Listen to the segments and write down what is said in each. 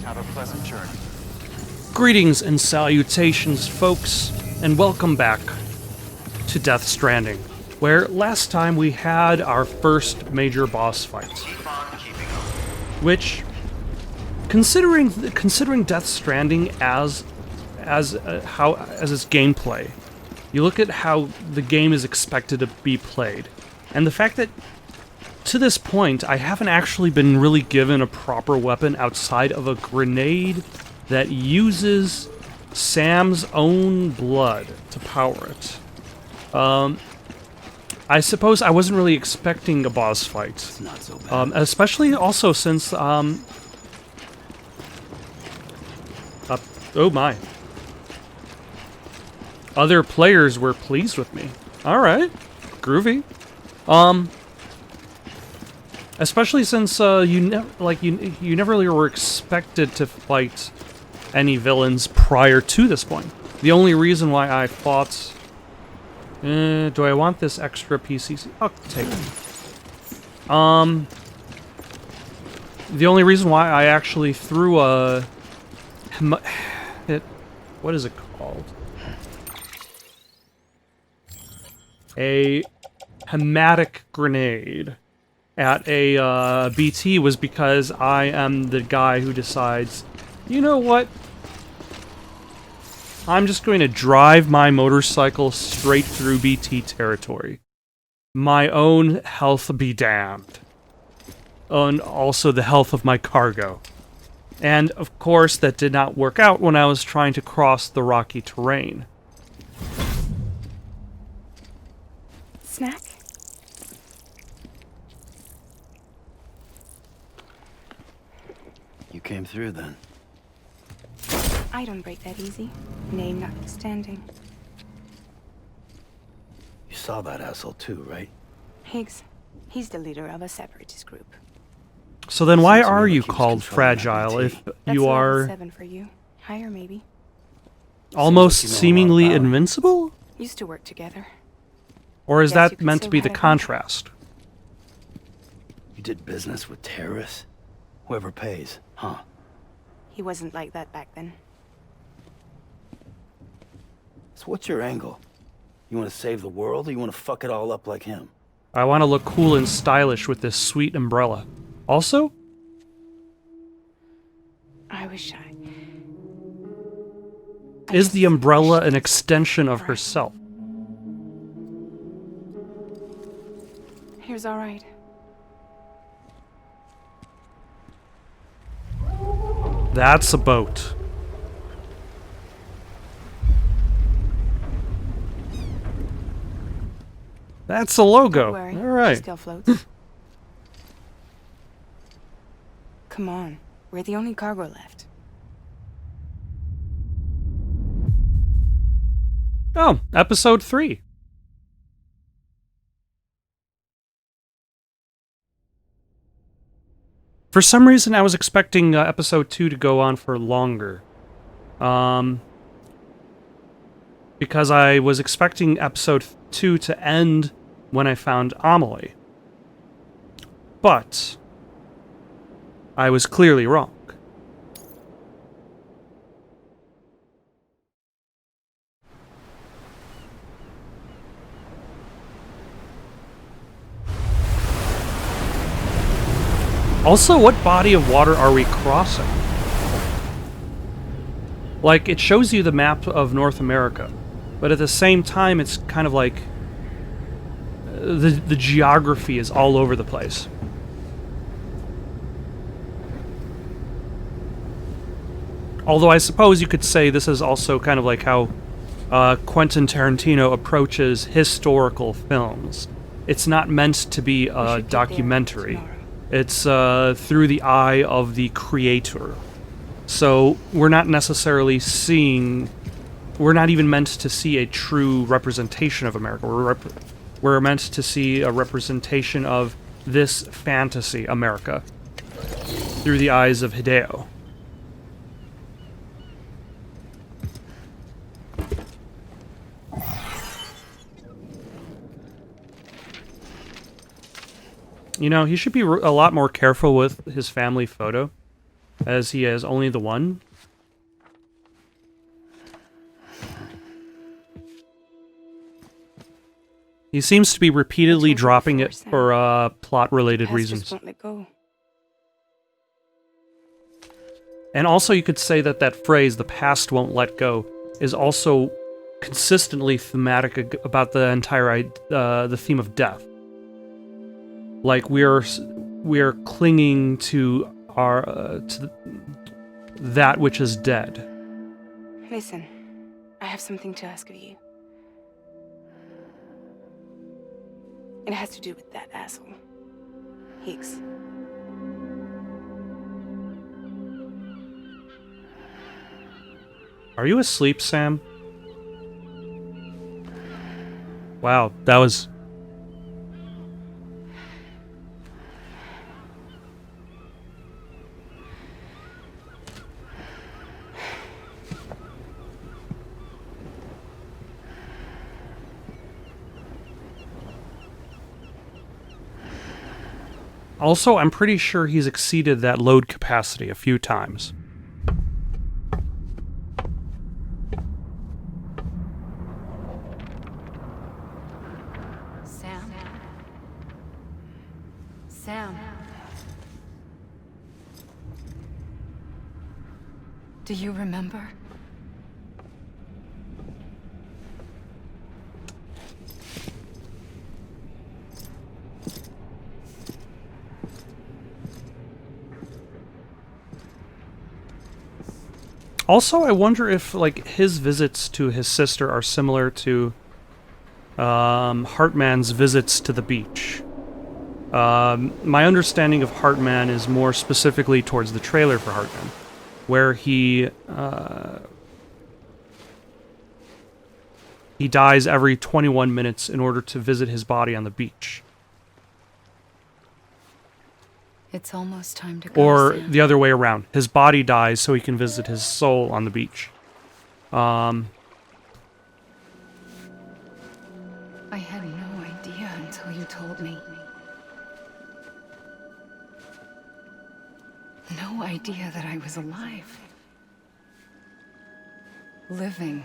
Have a pleasant journey. Greetings and salutations, folks, and welcome back to Death Stranding, where last time we had our first major boss fight. Keep on keeping on. Which, considering Death Stranding as its gameplay, you look at how the game is expected to be played, and the fact that to this point I haven't actually been really given a proper weapon outside of a grenade that uses Sam's own blood to power it. I suppose I wasn't really expecting a boss fight. It's not so bad. Especially also since, oh my. Other players were pleased with me. Alright. Groovy. Especially since, you never really were expected to fight any villains prior to this point. The only reason why I fought... do I want this extra PCC? I'll take it. The only reason why I actually threw a... what is it called? A hematic grenade at a BT was because I am the guy who decides, you know what? I'm just going to drive my motorcycle straight through BT territory. My own health be damned. And also the health of my cargo. And, of course, that did not work out when I was trying to cross the rocky terrain. Snack? You came through then. I don't break that easy. Name notwithstanding. You saw that asshole too, right? Higgs. He's the leader of a separatist group. So then why Seems to me are like you he was called controlling that fragile BT. if That's you level are 7 for you. Higher, maybe. almost Seems like you know a lot seemingly about it. invincible? Used to work together. Or is Guess you that could meant say to be we the had a contrast? You did business with terrorists? Whoever pays, huh? He wasn't like that back then. So what's your angle? You want to save the world, or you want to fuck it all up like him? I want to look cool and stylish with this sweet umbrella. Also, I was shy. is the umbrella an extension of herself? Here's alright. That's a boat. That's a logo. Don't worry. All She right. still floats. Come on. We're the only cargo left. Oh, episode 3. For some reason, I was expecting episode 2 to go on for longer. Because I was expecting episode 2 to end when I found Amelie. But I was clearly wrong. Also, what body of water are we crossing? Like, it shows you the map of North America, but at the same time, it's kind of like the geography is all over the place. Although I suppose you could say this is also kind of like how Quentin Tarantino approaches historical films. It's not meant to be We a should get there documentary. tomorrow. It's through the eye of the creator. So we're not necessarily seeing... We're not even meant to see a true representation of America. We're meant to see a representation of this fantasy America through the eyes of Hideo. You know, he should be a lot more careful with his family photo. as he has only the one. He seems to be repeatedly I told you dropping before, it Sam. for plot-related Past just reasons. won't let go. And also you could say that that phrase, the past won't let go, is also consistently thematic about the entire the theme of death. Like we're clinging to our that which is dead. Listen, I have something to ask of you. It has to do with that asshole, Hicks. Are you asleep, Sam? Wow, that was... Also, I'm pretty sure he's exceeded that load capacity a few times. Sam? Sam? Do you remember? Also, I wonder if, like, his visits to his sister are similar to Hartman's visits to the beach. My understanding of Hartman is more specifically towards the trailer for Hartman, where he dies every 21 minutes in order to visit his body on the beach. It's almost time to go, Or Sam. the other way around. His body dies so he can visit his soul on the beach. I had no idea until you told me. No idea that I was alive. Living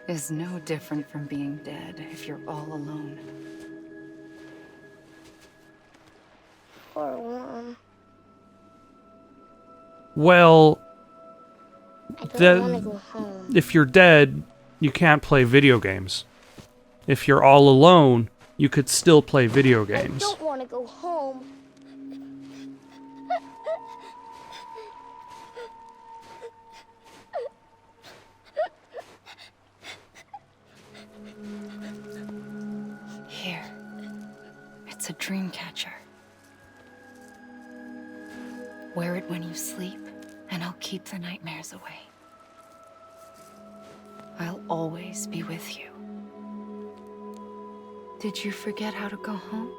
is no different from being dead if you're all alone. Poor Mom. Well, I don't want to go home. if you're dead, you can't play video games. If you're all alone, you could still play video I games. don't want to go home. Here. It's a dream catcher. Wear it when you sleep, and I'll keep the nightmares away. I'll always be with you. Did you forget how to go home?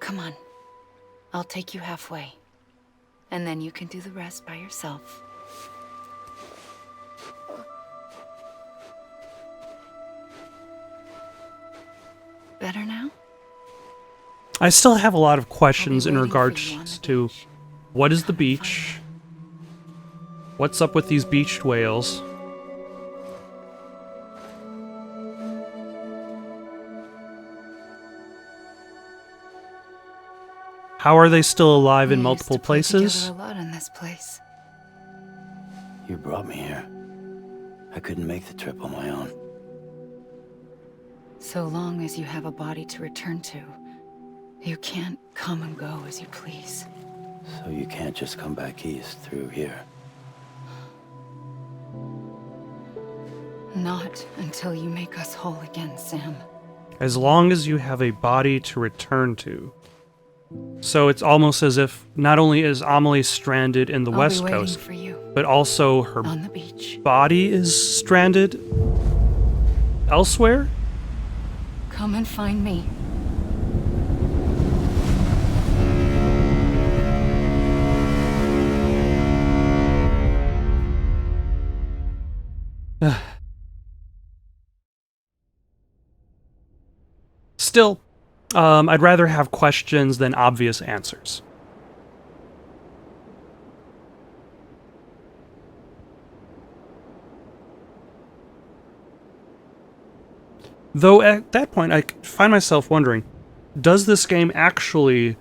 Come on. I'll take you halfway. And then you can do the rest by yourself. Better now? I still have a lot of questions I'll in be waiting for you on regards the to beach. what is the Come and beach? find What's up with these beached whales? How are they still alive in We multiple used to play places? together a lot in this place. You brought me here. I couldn't make the trip on my own. So long as you have a body to return to, you can't come and go as you please. So you can't just come back east through here. Not until you make us whole again, Sam. As long as you have a body to return to. So it's almost as if not only is Amelie stranded in the I'll West be waiting Coast, for you but also her on the beach. body is stranded elsewhere? Come and find me. Still, I'd rather have questions than obvious answers. Though at that point, I find myself wondering, does this game actually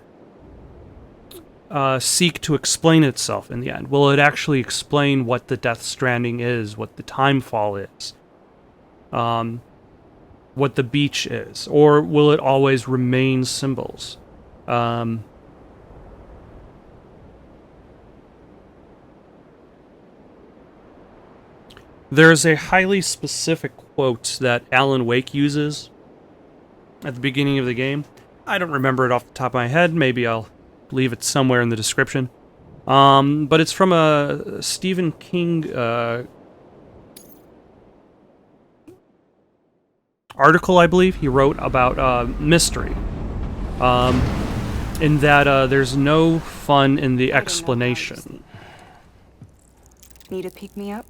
seek to explain itself in the end? Will it actually explain what the Death Stranding is, what the Timefall is, what the beach is? Or will it always remain symbols? There's a highly specific quote that Alan Wake uses at the beginning of the game. I don't remember it off the top of my head. Maybe I'll leave it somewhere in the description. But it's from a Stephen King article, I believe, he wrote about mystery. In that there's no fun in the explanation. Need a pick-me-up?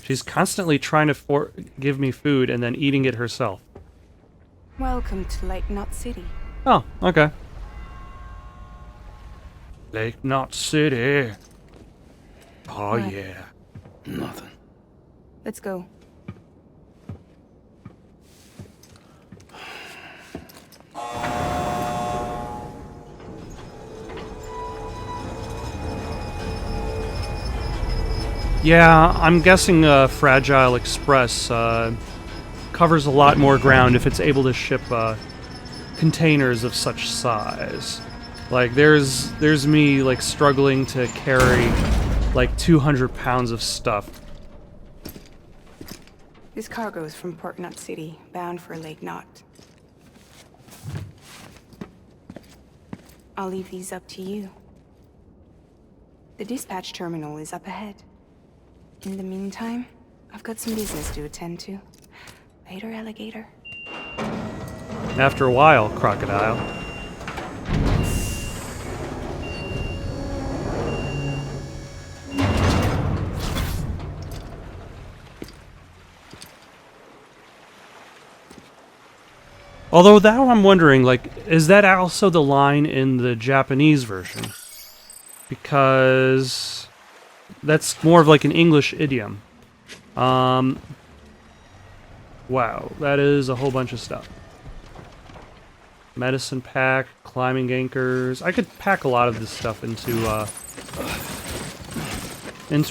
She's constantly trying to give me food and then eating it herself. Welcome to Lake Knot City. Oh, okay. Lake Knot City. Oh, What? yeah. Nothing. Let's go. Yeah, I'm guessing Fragile Express covers a lot more ground if it's able to ship containers of such size. Like, there's me, like, struggling to carry, like, 200 pounds of stuff. This cargo is from Port Knot City, bound for Lake Knot. I'll leave these up to you. The dispatch terminal is up ahead. In the meantime, I've got some business to attend to. Later, alligator. After a while, crocodile. Although now I'm wondering, like, is that also the line in the Japanese version? Because that's more of like an English idiom. Wow, that is a whole bunch of stuff. Medicine pack, climbing anchors. I could pack a lot of this stuff into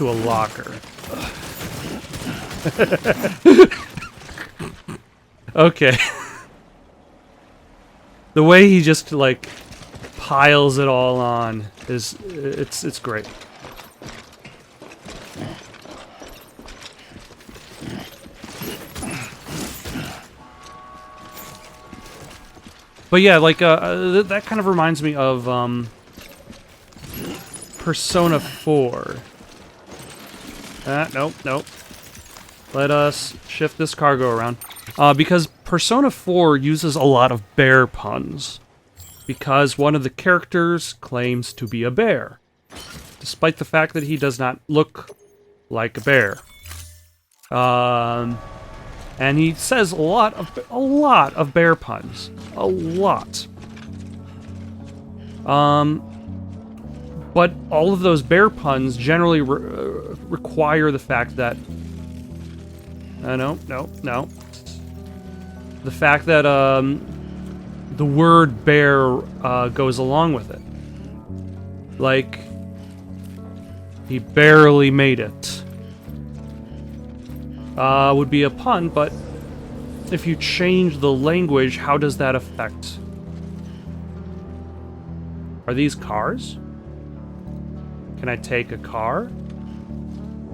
a locker. Okay. The way he just, like, piles it all on is, it's great. But yeah, like, that kind of reminds me of, Persona 4. Nope. Let us shift this cargo around. Because Persona 4 uses a lot of bear puns. Because one of the characters claims to be a bear. Despite the fact that he does not look like a bear. And he says a lot of bear puns. A lot. But all of those bear puns generally require the fact that... no. The fact that the word bear goes along with it. Like, he barely made it. Would be a pun, but if you change the language, how does that affect? Are these cars? Can I take a car?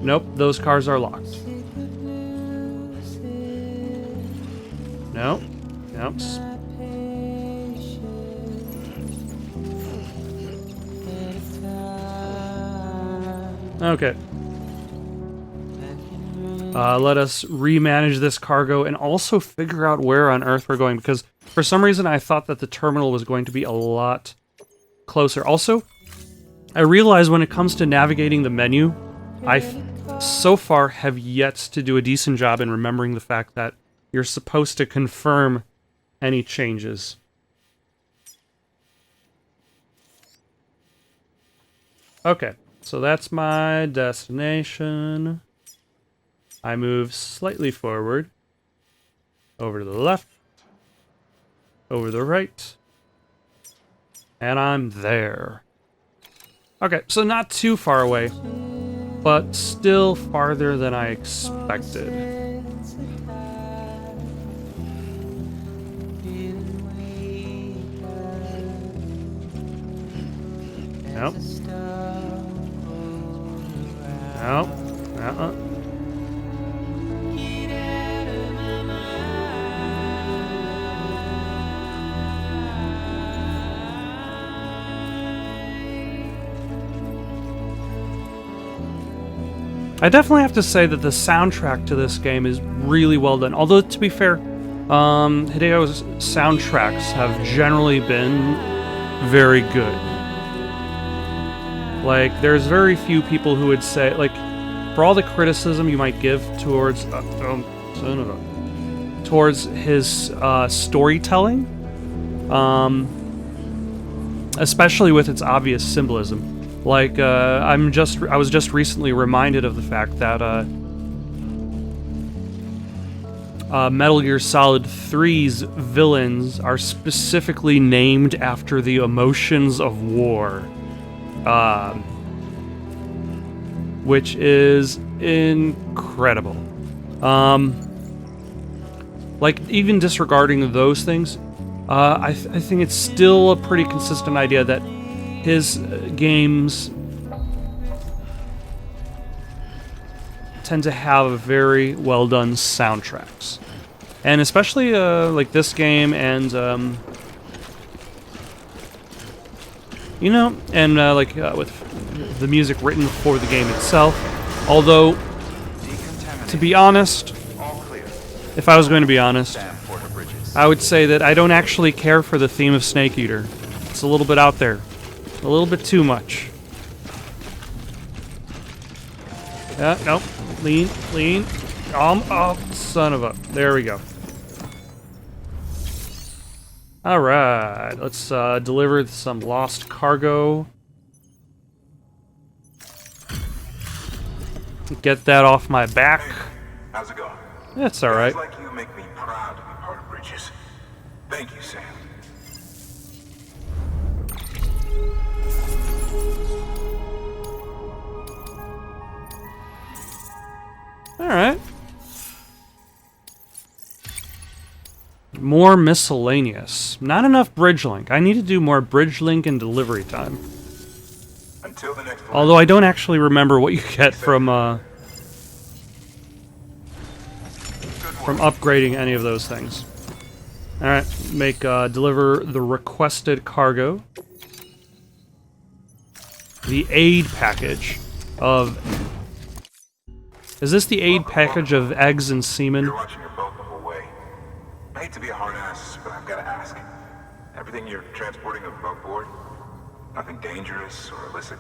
Nope, those cars are locked. Nope. Okay. Let us remanage this cargo and also figure out where on Earth we're going, because for some reason I thought that the terminal was going to be a lot closer. Also, I realize when it comes to navigating the menu, I so far have yet to do a decent job in remembering the fact that you're supposed to confirm any changes. Okay, so that's my destination. I move slightly forward, over to the left, over the right, and I'm there. Okay, so not too far away, but still farther than I expected. Nope. Nope. Uh-uh. I definitely have to say that the soundtrack to this game is really well done. Although, to be fair, Hideo's soundtracks have generally been very good. Like, there's very few people who would say, like, for all the criticism you might give towards, towards his storytelling, especially with its obvious symbolism. Like, I was just recently reminded of the fact that Metal Gear Solid 3's villains are specifically named after the emotions of war. Which is incredible. Like, even disregarding those things, I think it's still a pretty consistent idea that his games tend to have very well done soundtracks. And especially, like this game and, you know, and with the music written for the game itself. Although, to be honest, if I was going to be honest, I would say that I don't actually care for the theme of Snake Eater. It's a little bit out there. A little bit too much. Nope. Lean. Oh, son of a... There we go. Alright, let's deliver some lost cargo. Get that off my back. Hey, how's it going? That's alright. Guys like you make me proud to be part of Bridges. Thank you, Sam. Alright. More miscellaneous. Not enough bridge link. I need to do more bridge link and delivery time. Until the next one. Although I don't actually remember what you get from upgrading any of those things. Alright, deliver the requested cargo. The aid package of... Is this the aid package of eggs and semen? You're watching your boat the whole way. I hate to be a hard ass, but I've got to ask. Everything you're transporting above board? Nothing dangerous or illicit?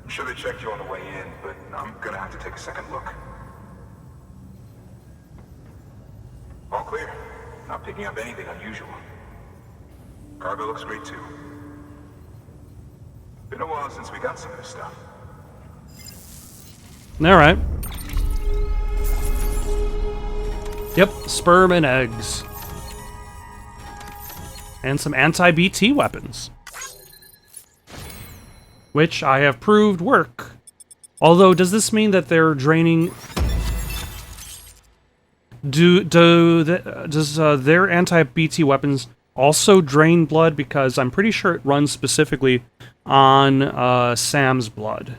I'm sure they checked you on the way in, but I'm gonna have to take a second look. All clear. Not picking up anything unusual. Cargo looks great too. Been a while since we got some of this stuff. Alright. Yep, sperm and eggs. And some anti-BT weapons. Which I have proved work. Although, does this mean that they're draining... Does their anti-BT weapons also drain blood? Because I'm pretty sure it runs specifically on Sam's blood.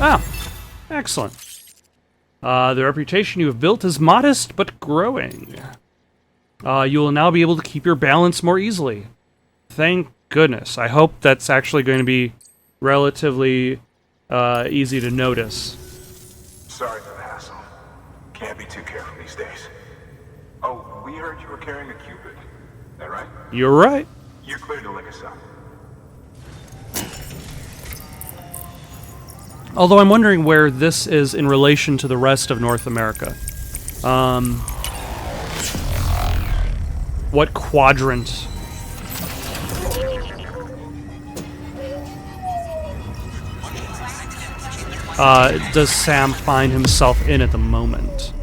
Ah, excellent. The reputation you have built is modest but growing. You will now be able to keep your balance more easily. Thank goodness. I hope that's actually going to be relatively easy to notice. Sorry for the hassle. Can't be too careful these days. Oh, we heard you were carrying a Cupid. That right? You're right. You're clear to lick us up. Although I'm wondering where this is in relation to the rest of North America. What quadrant? Does Sam find himself in at the moment?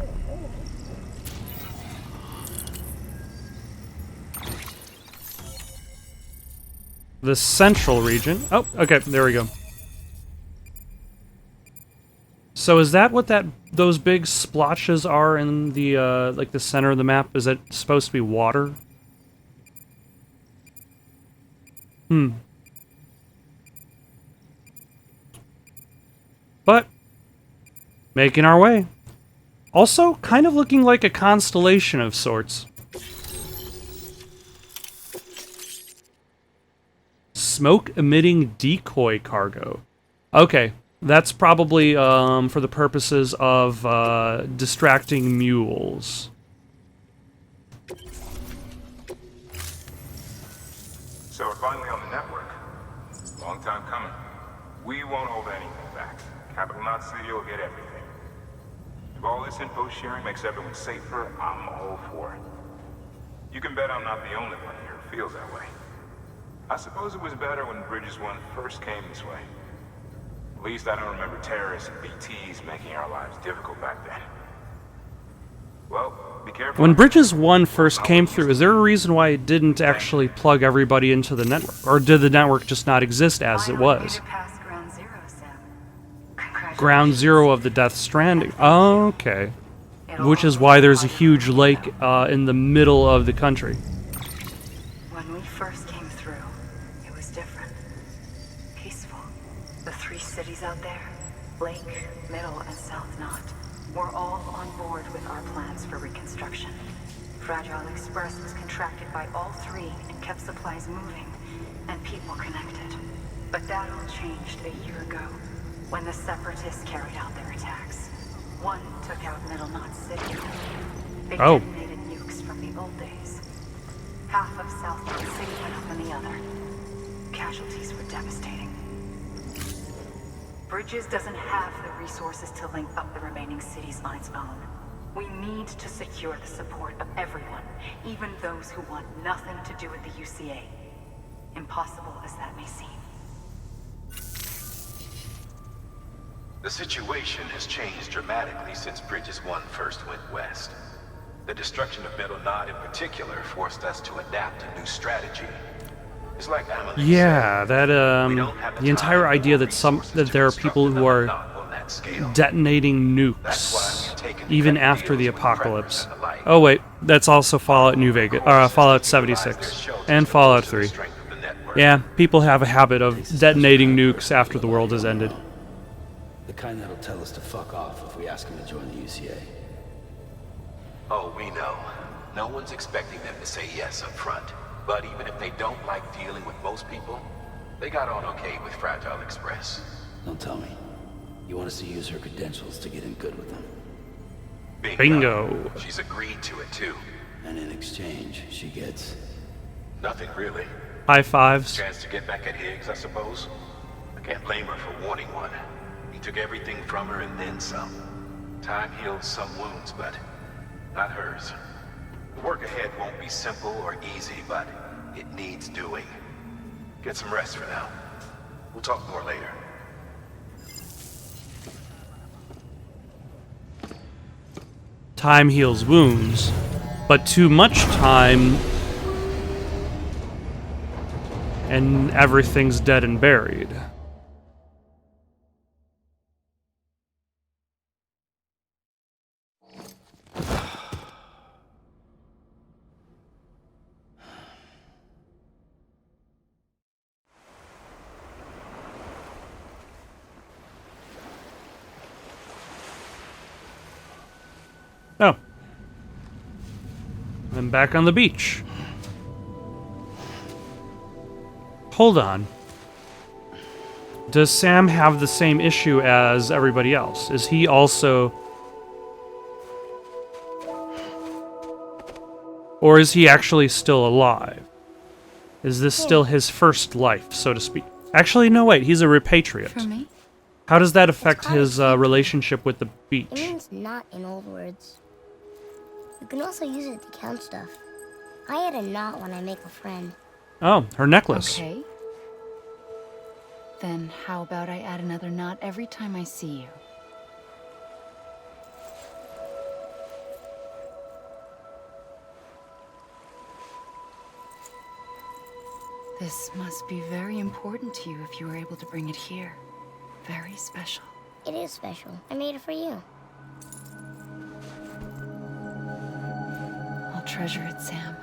The central region. Oh, okay, there we go. So is that what those big splotches are in the like the center of the map? Is that supposed to be water? But making our way. Also, kind of looking like a constellation of sorts. Smoke-emitting decoy cargo. Okay, that's probably for the purposes of distracting mules. So we're finally on the network. Long time coming. We won't hold anything back. Capital Knot City will get everything. If all this info sharing makes everyone safer, I'm all for it. You can bet I'm not the only one here who feels that way. I suppose it was better when Bridges 1 first came this way. At least I don't remember terrorists and BTs making our lives difficult back then. Well, be careful. When Bridges 1 first came through, is there a reason why it didn't actually plug everybody into the network? Or did the network just not exist as it was? Ground Zero of the Death Stranding. Oh, okay. Which is why there's a huge lake in the middle of the country. When we first came through, it was different. Peaceful. The three cities out there, Lake, Middle, and South Knot, were all on board with our plans for reconstruction. Fragile Express was contracted by all three and kept supplies moving and people connected. But that all changed a year ago, when the Separatists carried out their attacks. One took out Middle Knot City. They detonated nukes from the old days. Half of South Knot City went up in the other. Casualties were devastating. Bridges doesn't have the resources to link up the remaining cities on its own. We need to secure the support of everyone, even those who want nothing to do with the UCA. Impossible as that may seem. The situation has changed dramatically since Bridges 1 first went west. The destruction of Middle Knot in particular forced us to adapt a new strategy. It's like yeah, that the entire idea that there are people who are detonating nukes even after the apocalypse. Oh wait, that's also Fallout New Vegas, Fallout 76 and Fallout 3. Yeah, people have a habit of detonating nukes after the world has ended. The kind that'll tell us to fuck off if we ask him to join the UCA. Oh, we know. No one's expecting them to say yes up front. But even if they don't like dealing with most people, they got on okay with Fragile Express. Don't tell me. You want us to use her credentials to get in good with them? Bingo. She's agreed to it too. And in exchange, she gets... nothing really. High fives. Chance to get back at Higgs, I suppose. I can't blame her for wanting one. He took everything from her and then some. Time heals some wounds, but not hers. The work ahead won't be simple or easy, but it needs doing. Get some rest for now. We'll talk more later. Time heals wounds, but too much time and everything's dead and buried. Oh. I'm back on the beach. Hold on. Does Sam have the same issue as everybody else? Is he also... or is he actually still alive? Is this still his first life, so to speak? Actually, no, wait, he's a repatriate. For me? How does that affect his relationship with the beach? It means not in old words. You can also use it to count stuff. I add a knot when I make a friend. Oh, her necklace. Okay. Then how about I add another knot every time I see you? This must be very important to you if you were able to bring it here. Very special. It is special. I made it for you. I'll treasure it, Sam.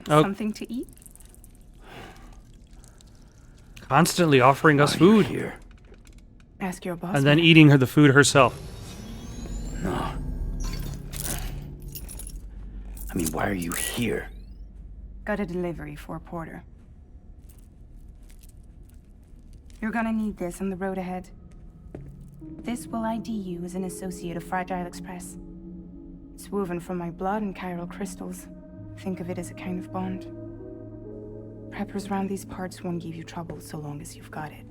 Oh. Something to eat? Constantly offering us food. Here. Ask your boss. And then eating her the food herself. No. I mean, why are you here? Got a delivery for a porter. You're gonna need this on the road ahead. This will ID you as an associate of Fragile Express. It's woven from my blood and chiral crystals. Think of it as a kind of bond. Preppers around these parts won't give you trouble so long as you've got it.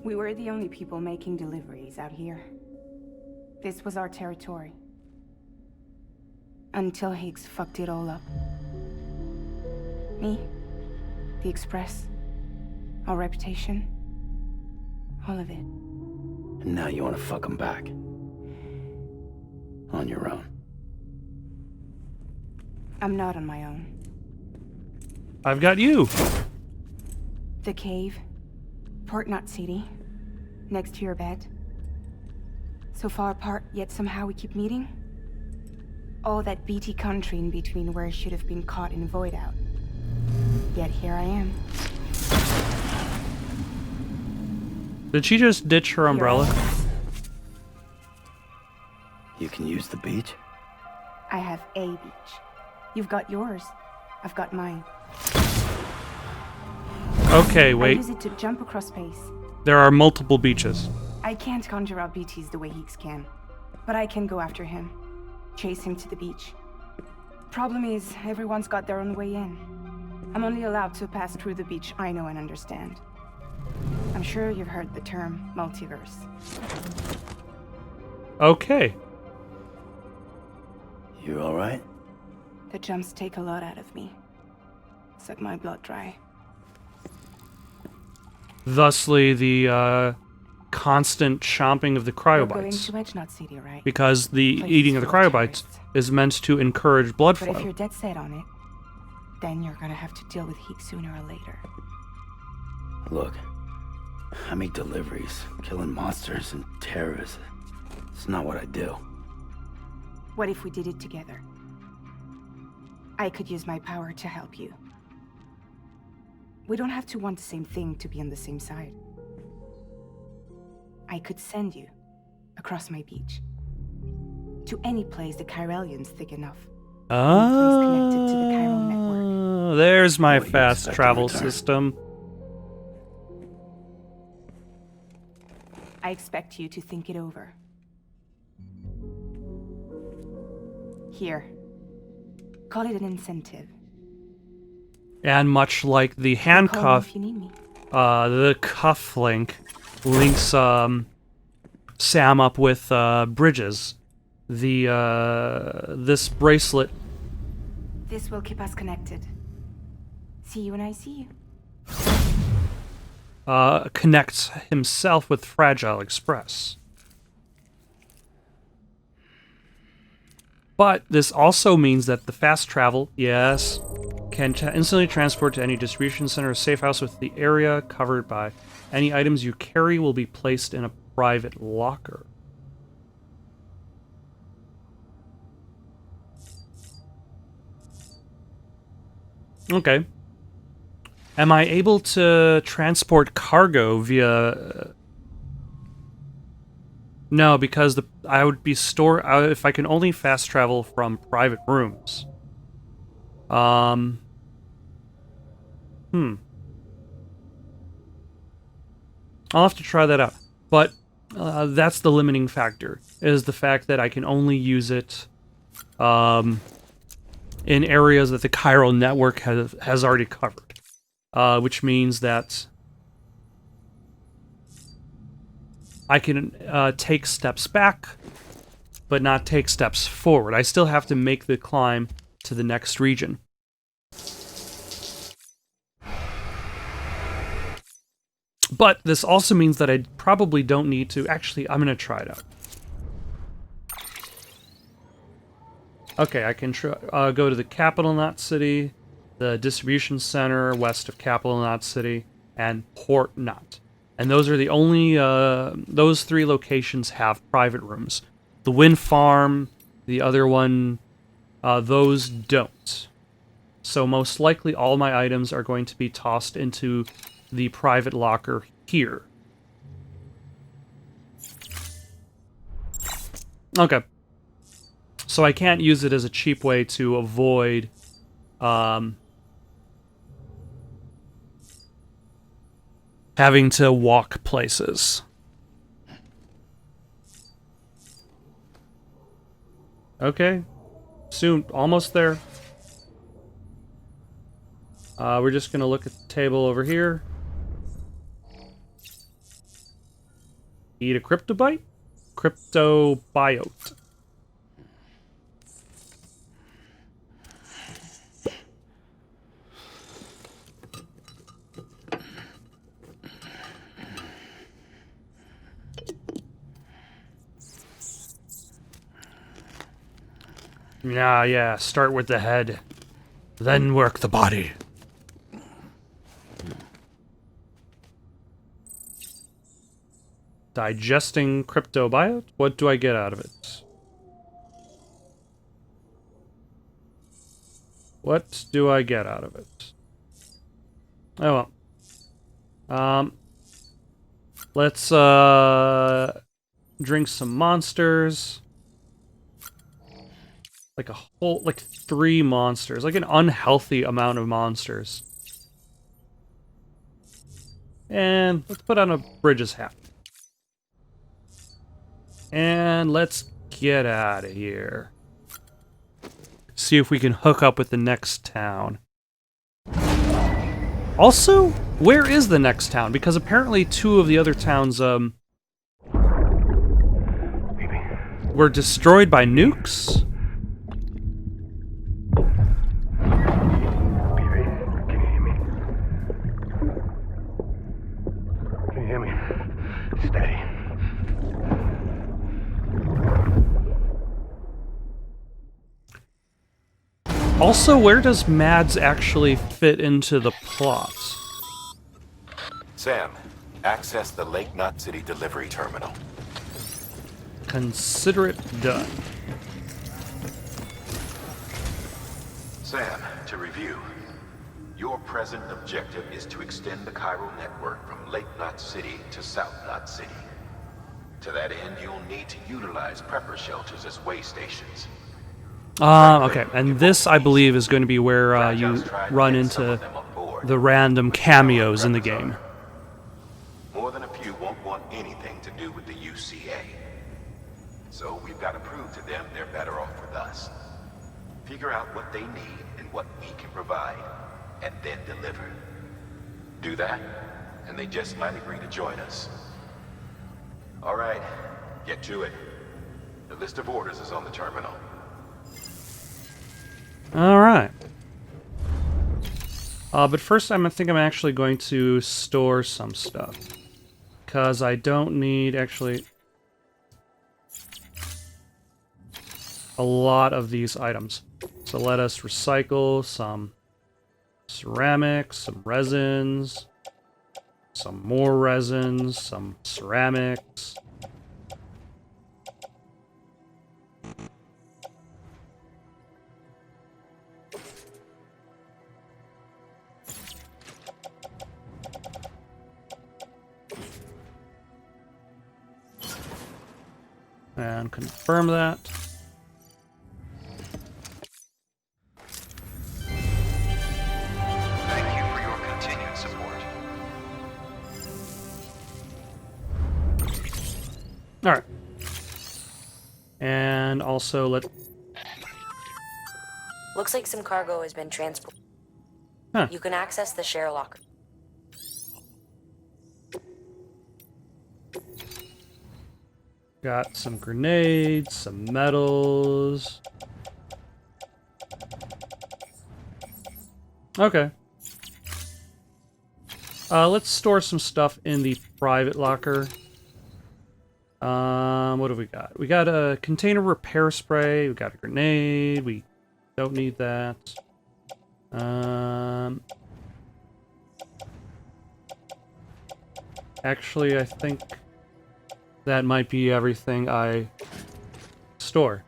We were the only people making deliveries out here. This was our territory. Until Higgs fucked it all up. Me, the Express, our reputation, all of it. And now you want to fuck them back. On your own. I'm not on my own. I've got you. The cave, Port Knot City, next to your bed. So far apart, yet somehow we keep meeting. All that BT country in between where I should have been caught in void out. Yet here I am. Did she just ditch her umbrella? You can use the beach? I have a beach. You've got yours. I've got mine. Okay, I wait. use it to jump across space. There are multiple beaches. I can't conjure out BTs the way Higgs can. But I can go after him. Chase him to the beach. Problem is, everyone's got their own way in. I'm only allowed to pass through the beach I know and understand. I'm sure you've heard the term multiverse. Okay. You alright? The jumps take a lot out of me. Suck my blood dry. Thusly, the constant chomping of the We're going cryobites. to Edge Knot City, right? Because the Place eating of the full of cryobites terrorists. is meant to encourage blood But if flow. you're dead set on it, then you're gonna have to deal with Higgs sooner or later. Look, I make deliveries, killing monsters and terrorists. It's not what I do. What if we did it together? I could use my power to help you. We don't have to want the same thing to be on the same side. I could send you across my beach. To any place the Chiralian's thick enough. Any place connected to the chiral network. There's my What you fast expect in travel return? system. I expect you to think it over. Here. Call it an incentive. And much like the Call me handcuff, if you need me. the cuff link links Sam up with Bridges. This bracelet This will keep us connected. See you when I see you. connects himself with Fragile Express. But this also means that the fast travel, yes, can instantly transport to any distribution center or safe house with the area covered by. Any items you carry will be placed in a private locker. Okay. Am I able to transport cargo via... No, because I would be if I can only fast travel from private rooms. I'll have to try that out. But That's the limiting factor, is the fact that I can only use it in areas that the chiral network has already covered. Which means that I can take steps back, but not take steps forward. I still have to make the climb to the next region. But this also means that I probably don't need to... Actually, I'm going to try it out. Okay, I can go to the capital knot city, the distribution center west of capital knot city, and Port Knot. And those are the only... those three locations have private rooms. The wind farm, the other one, those don't. So most likely all my items are going to be tossed into the private locker here. Okay. So I can't use it as a cheap way to avoid having to walk places. Okay. Soon. Almost there. We're just going to look at the table over here. Eat a cryptobite? Cryptobiote. Yeah, start with the head, then work the body. Digesting cryptobiote? What do I get out of it? What do I get out of it? Oh well. Let's drink some monsters. Like a whole, like 3 monsters. Like an unhealthy amount of monsters. And let's put on a Bridges hat. And let's get out of here. See if we can hook up with the next town. Also, where is the next town? Because apparently 2 of the other towns, were destroyed by nukes? Steady. Also, where does Mads actually fit into the plot? Sam, access the Lake Knot City delivery terminal. Consider it done. Sam, to review. Your present objective is to extend the chiral network from Lake Knot City to South Knot City. To that end, you'll need to utilize prepper shelters as way stations. Okay, and this, I believe, is going to be where you run into the random cameos in the game. More than a few won't want anything to do with the UCA. So we've got to prove to them they're better off with us. Figure out what they need and what we can provide, and then deliver. Do that, and they just might agree to join us. All right, get to it. The list of orders is on the terminal. All right. But first, I think I'm actually going to store some stuff. Because I don't need, actually, a lot of these items. So let us recycle some ceramics, some resins, some more resins, some ceramics. And confirm that. Thank you for your continued support. Alright. And also let... Looks like some cargo has been transported. Huh. You can access the share locker. Got some grenades, some metals. Okay. Let's store some stuff in the private locker. What have we got? We got a container repair spray. We got a grenade. We don't need that. Actually, I think that might be everything I store.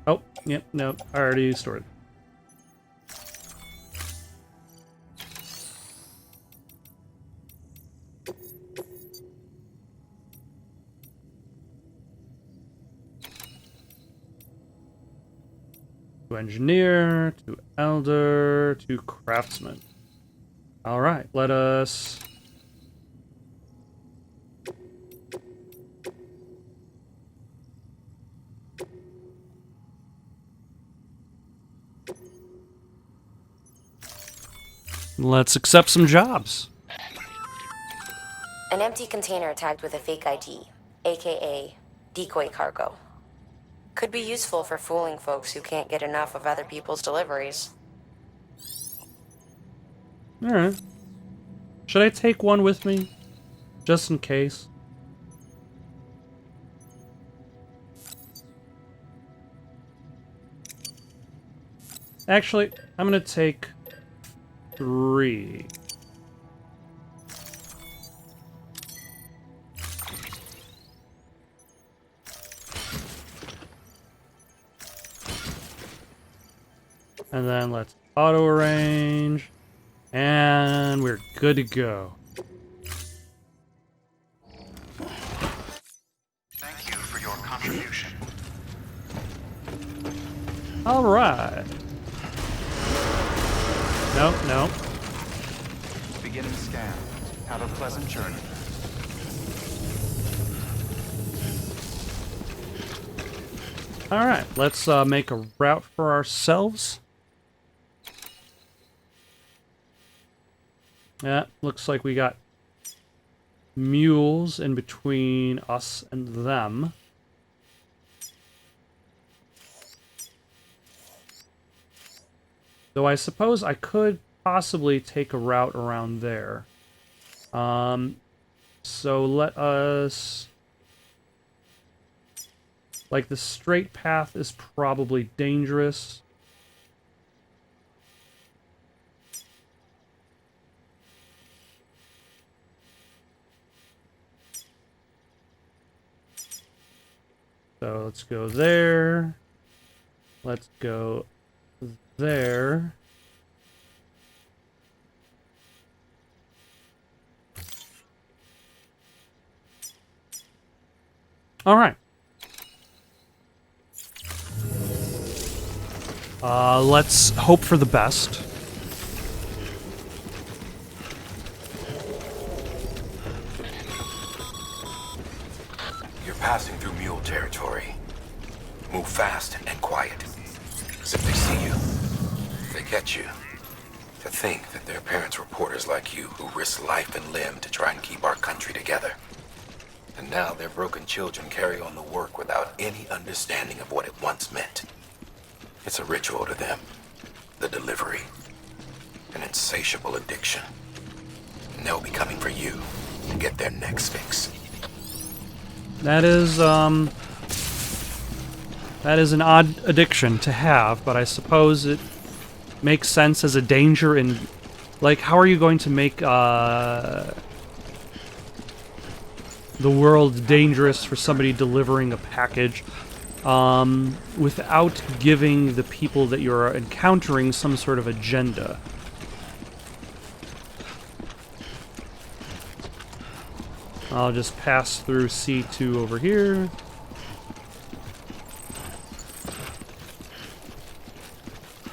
Oh, yep, no, I already stored. To engineer, to elder, to craftsman. All right, let us... Let's accept some jobs. An empty container tagged with a fake ID, aka decoy cargo. Could be useful for fooling folks who can't get enough of other people's deliveries. Alright. Should I take one with me? Just in case. Actually, I'm gonna take 3. And then let's auto arrange. And we're good to go. Thank you for your contribution. All right. Nope, nope. Beginning scan. Have a pleasant journey. All right, let's make a route for ourselves. Yeah, looks like we got mules in between us and them. Though I suppose I could possibly take a route around there. So let us... Like, the straight path is probably dangerous. So let's go there. Let's go there. All right. Let's hope for the best. You're passing through mule territory. Move fast and quiet. As if they see you, they catch you. To think that their parents were reporters like you who risk life and limb to try and keep our country together. And now their broken children carry on the work without any understanding of what it once meant. It's a ritual to them. The delivery. An insatiable addiction. And they'll be coming for you to get their next fix. That is an odd addiction to have, but I suppose it makes sense as a danger in... Like, how are you going to make, the world dangerous for somebody delivering a package, without giving the people that you're encountering some sort of agenda? I'll just pass through C2 over here.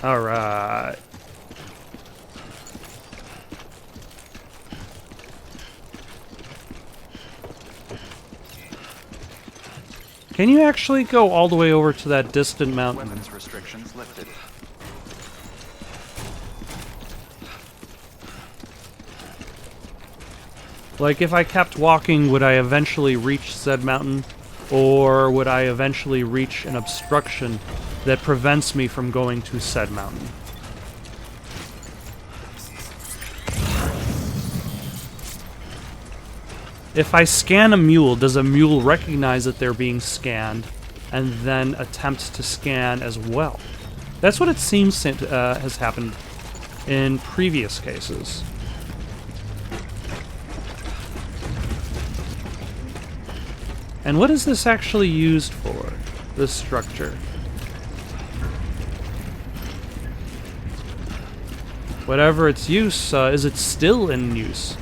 All right. Can you actually go all the way over to that distant mountain? Weapons restrictions lifted. Like, if I kept walking, would I eventually reach said mountain? Or would I eventually reach an obstruction that prevents me from going to said mountain? If I scan a mule, does a mule recognize that they're being scanned and then attempt to scan as well? That's what it seems has happened in previous cases. And what is this actually used for, this structure? Whatever its use, is it still in use?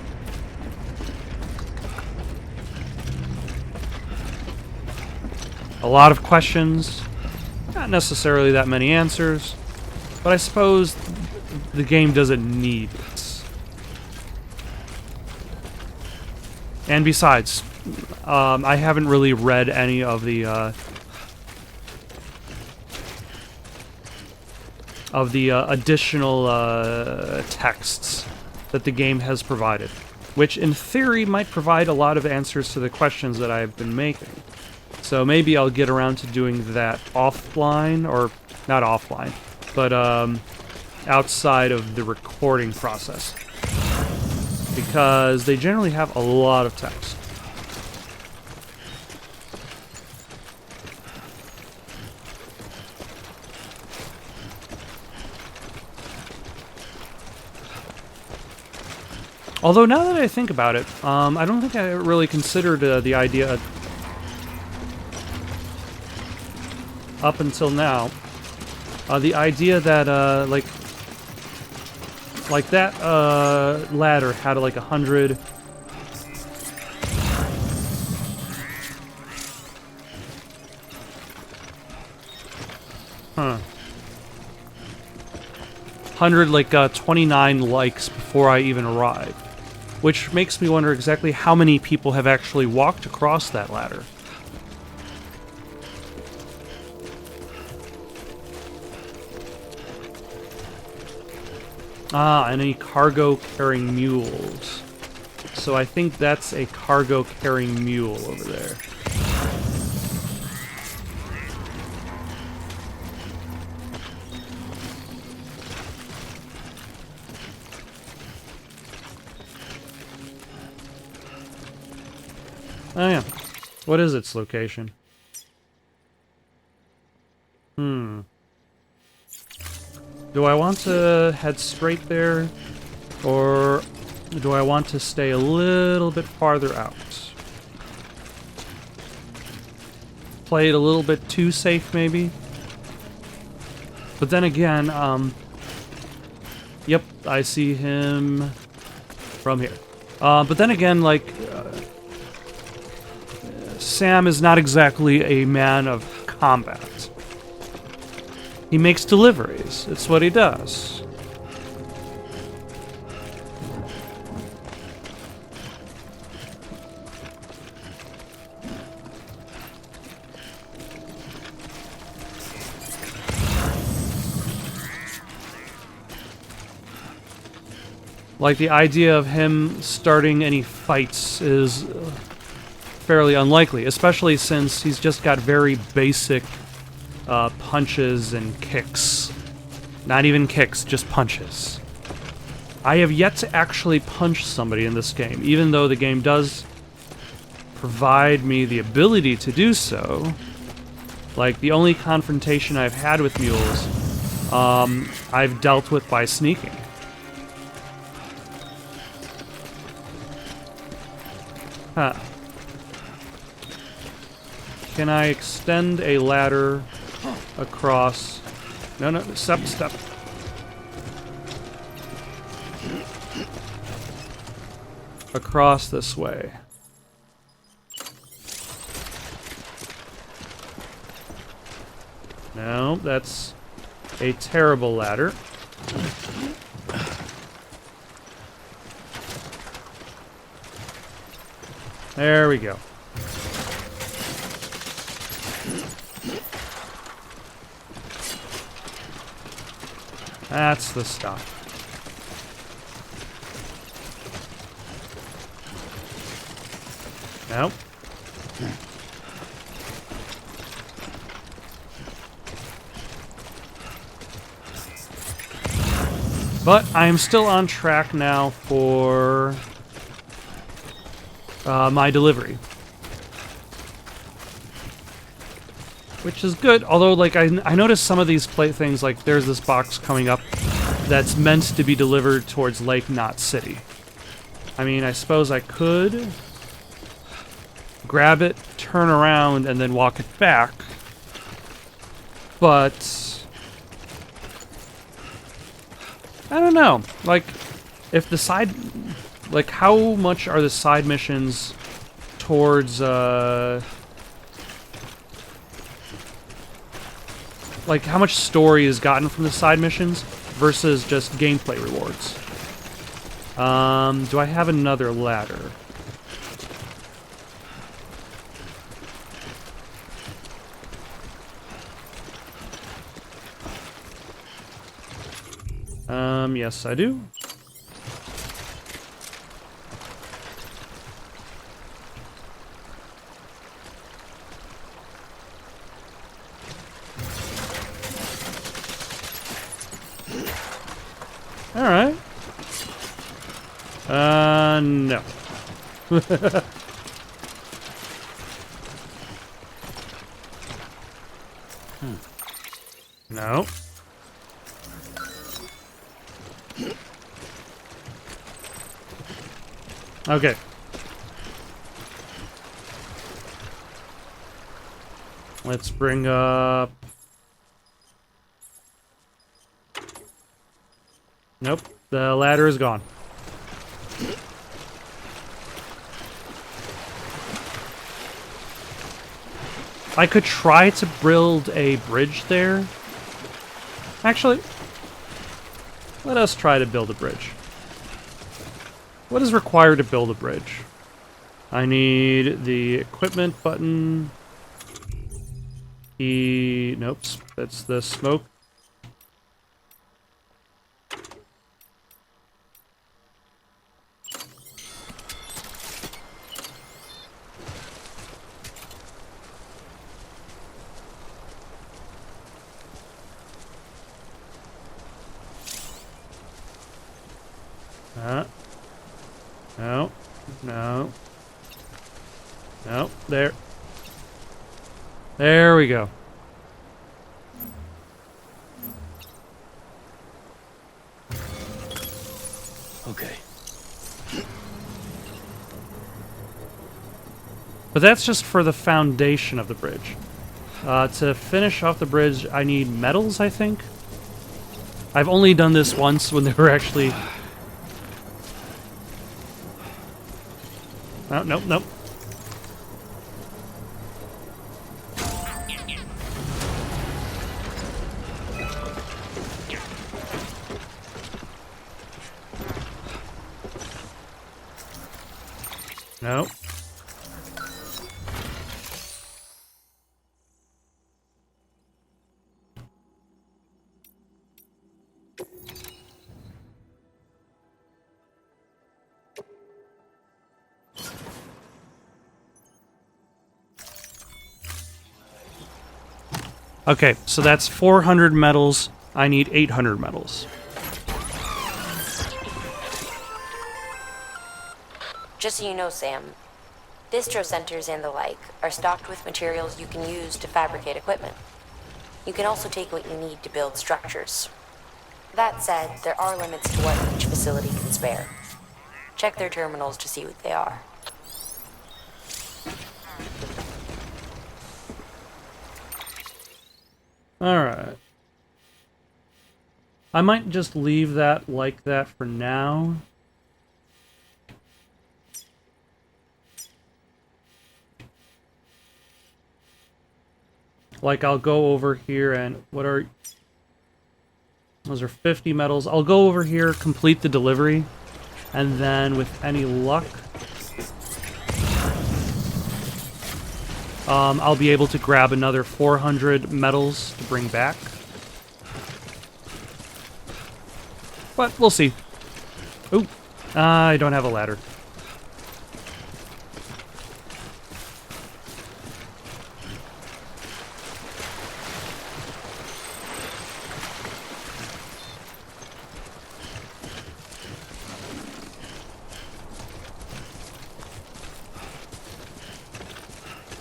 A lot of questions, not necessarily that many answers, but I suppose the game doesn't need this. And besides, I haven't really read any of the additional texts that the game has provided, which in theory might provide a lot of answers to the questions that I've been making. So maybe I'll get around to doing that offline, or not offline, but outside of the recording process, because they generally have a lot of text. Although now that I think about it, I don't think I really considered the idea up until now. The idea that like that ladder had like 100. Huh. 29 likes before I even arrived. Which makes me wonder exactly how many people have actually walked across that ladder. Ah, and any cargo-carrying mules. So I think that's a cargo-carrying mule over there. Oh yeah. What is its location? Do I want to head straight there? Or do I want to stay a little bit farther out? Play it a little bit too safe, maybe? But then again, yep, I see him from here. But then again, like, Sam is not exactly a man of combat. He makes deliveries. It's what he does. Like, the idea of him starting any fights is fairly unlikely, especially since he's just got very basic punches and kicks. Not even kicks, just punches. I have yet to actually punch somebody in this game, even though the game does provide me the ability to do so. Like, the only confrontation I've had with mules, I've dealt with by sneaking. Huh. Can I extend a ladder across? No, step. Across this way. No, that's a terrible ladder. There we go. That's the stuff. Nope. But I'm still on track now for my delivery. Which is good, although like I noticed some of these things, like there's this box coming up that's meant to be delivered towards Lake, not City. I mean, I suppose I could grab it, turn around, and then walk it back. But I don't know. Like, if the side... Like, how much are the side missions towards, like, how much story is gotten from the side missions versus just gameplay rewards? Do I have another ladder? Yes, I do. All right. No. No. Okay. Let's bring up... Nope, the ladder is gone. I could try to build a bridge there. Actually, let us try to build a bridge. What is required to build a bridge? I need the equipment button. Nope, that's the smoke. No. No. No. There. There we go. Okay. But that's just for the foundation of the bridge. To finish off the bridge, I need metals, I think. I've only done this once when they were actually... Oh, nope, nope. Nope. Okay, so that's 400 metals. I need 800 metals. Just so you know, Sam, distro centers and the like are stocked with materials you can use to fabricate equipment. You can also take what you need to build structures. That said, there are limits to what each facility can spare. Check their terminals to see what they are. Alright. I might just leave that like that for now. Like, I'll go over here and... What are... Those are 50 metals. I'll go over here, complete the delivery, and then with any luck... I'll be able to grab another 400 metals to bring back. But we'll see. Ooh, I don't have a ladder.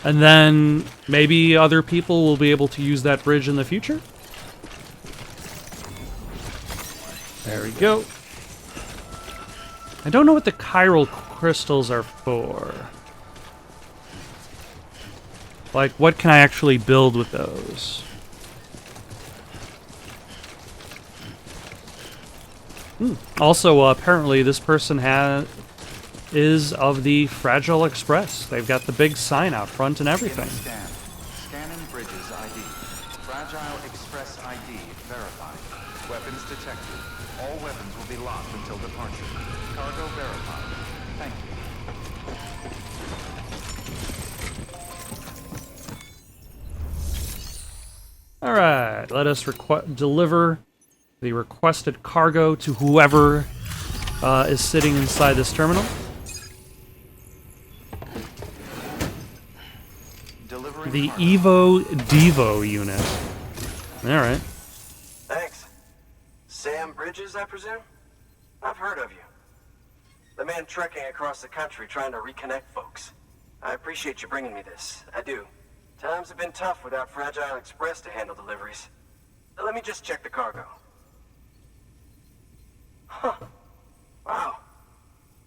And then maybe other people will be able to use that bridge in the future. There we go. I don't know what the chiral crystals are for. Like, what can I actually build with those? Also, apparently this person is of the Fragile Express. They've got the big sign out front and everything. Scan. Scanning bridges ID. Fragile Express ID verified. Weapons detected. All weapons will be locked until departure. Cargo verified. Thank you. Alright, let us deliver the requested cargo to whoever is sitting inside this terminal. The Evo Devo unit. Alright. Thanks. Sam Bridges, I presume? I've heard of you. The man trekking across the country trying to reconnect folks. I appreciate you bringing me this. I do. Times have been tough without Fragile Express to handle deliveries. Let me just check the cargo. Huh. Wow.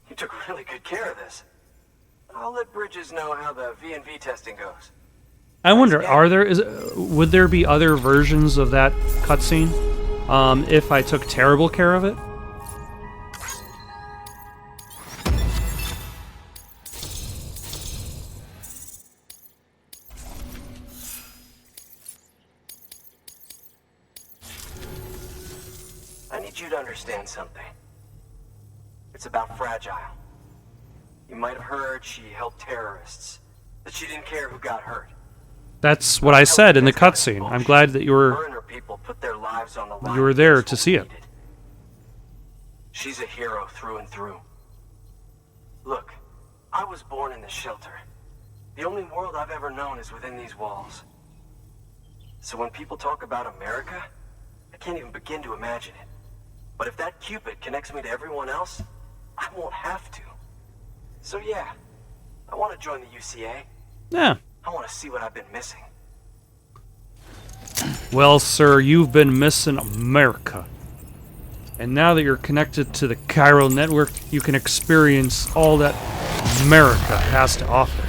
You took really good care of this. I'll let Bridges know how the V&V testing goes. I wonder, would there be other versions of that cutscene if I took terrible care of it? I need you to understand something. It's about Fragile. You might have heard she helped terrorists, that she didn't care who got hurt. That's what I said in the cutscene. I'm glad that you were there to see it. She's a hero through and through. Look, I was born in the shelter. The only world I've ever known is within these walls. So when people talk about America, I can't even begin to imagine it. But if that Cupid connects me to everyone else, I won't have to. So yeah, I want to join the UCA. Yeah. I want to see what I've been missing. Well, sir, you've been missing America. And now that you're connected to the chiral network, you can experience all that America has to offer.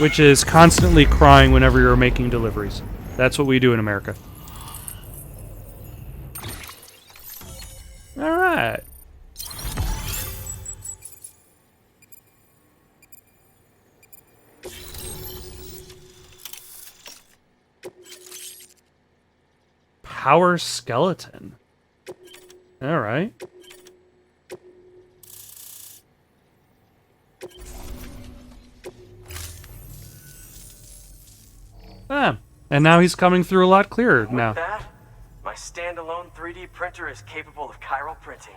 Which is constantly crying whenever you're making deliveries. That's what we do in America. Alright. Power skeleton. Alright. Ah, and now he's coming through a lot clearer now. With that, my standalone 3D printer is capable of chiral printing.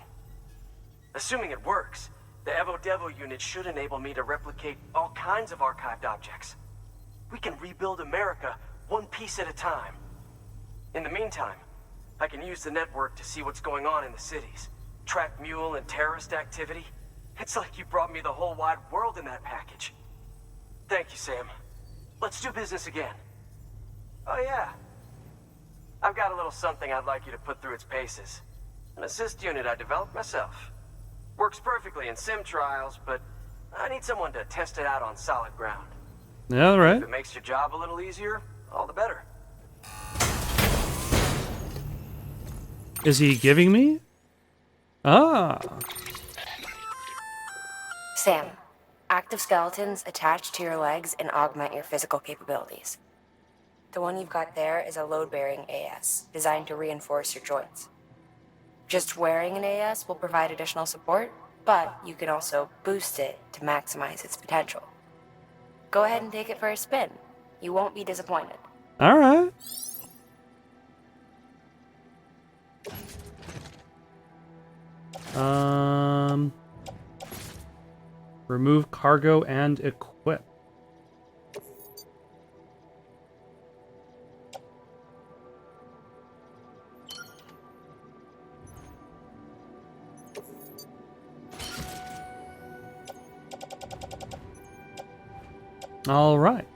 Assuming it works, the Evo Devo unit should enable me to replicate all kinds of archived objects. We can rebuild America one piece at a time. In the meantime, I can use the network to see what's going on in the cities, track mule and terrorist activity. It's like you brought me the whole wide world in that package. Thank you, Sam. Let's do business again. Oh yeah. I've got a little something I'd like you to put through its paces. An assist unit I developed myself. Works perfectly in sim trials, but I need someone to test it out on solid ground. Yeah, all right. If it makes your job a little easier, all the better. Is he giving me? Ah. Sam, active skeletons attach to your legs and augment your physical capabilities. The one you've got there is a load-bearing AS, designed to reinforce your joints. Just wearing an AS will provide additional support, but you can also boost it to maximize its potential. Go ahead and take it for a spin. You won't be disappointed. All right. Remove cargo and equip. All right.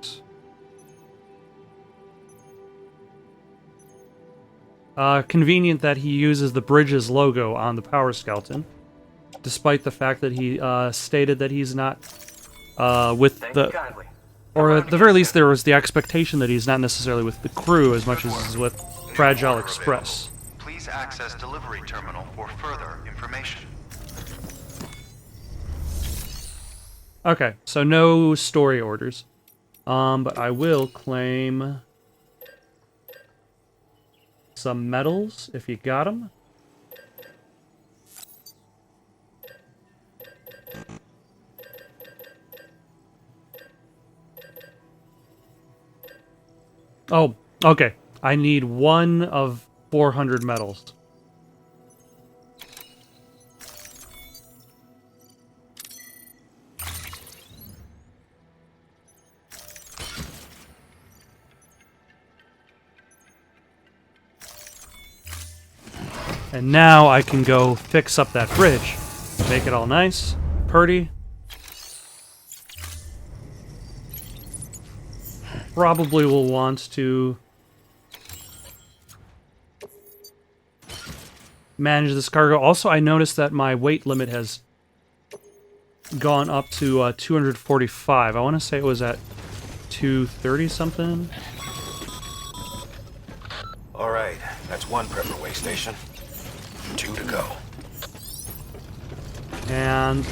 Convenient that he uses the Bridges logo on the power skeleton, despite the fact that he stated that he's not with the... Or at the very least, there was the expectation that he's not necessarily with the crew as much as he's with Fragile Express. Please access delivery terminal for further information. Okay, so no story orders. But I will claim some medals if you got them. Oh, okay. I need 1 of 400 medals. And now I can go fix up that bridge. Make it all nice, pretty. Probably will want to manage this cargo. Also, I noticed that my weight limit has gone up to 245. I want to say it was at 230 something. All right, that's 1 prepper way station. 2 to go. And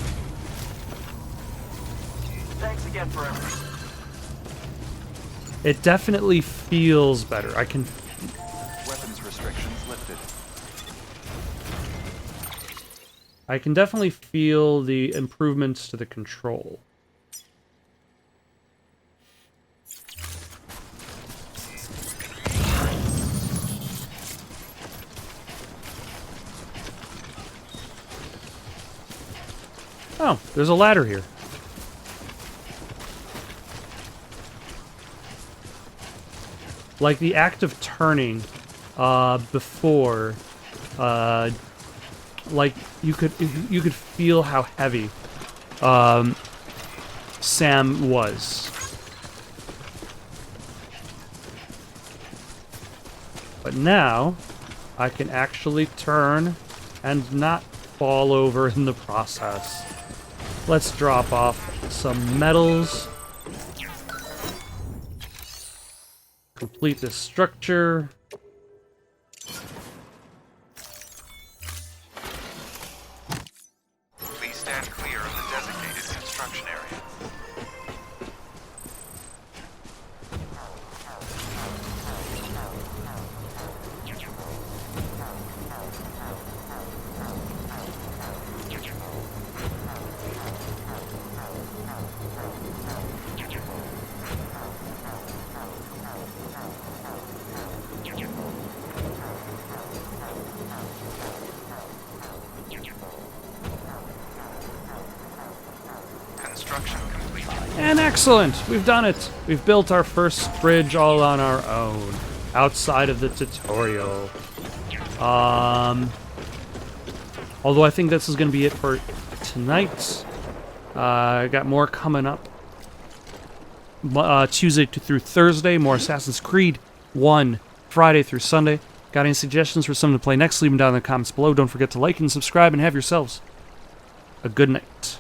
Thanks again for everything. it definitely feels better. I can... Weapons restrictions lifted. I can definitely feel the improvements to the control. Oh, there's a ladder here. Like the act of turning before, like you could feel how heavy Sam was. But now I can actually turn and not fall over in the process. Let's drop off some medals. Complete this structure. Please stand clear of the designated construction area. Construction complete. And excellent! We've done it! We've built our first bridge all on our own, outside of the tutorial. Although I think this is going to be it for tonight. I got more coming up. Tuesday through Thursday, more Assassin's Creed 1, Friday through Sunday. Got any suggestions for something to play next? Leave them down in the comments below. Don't forget to like and subscribe, and have yourselves a good night.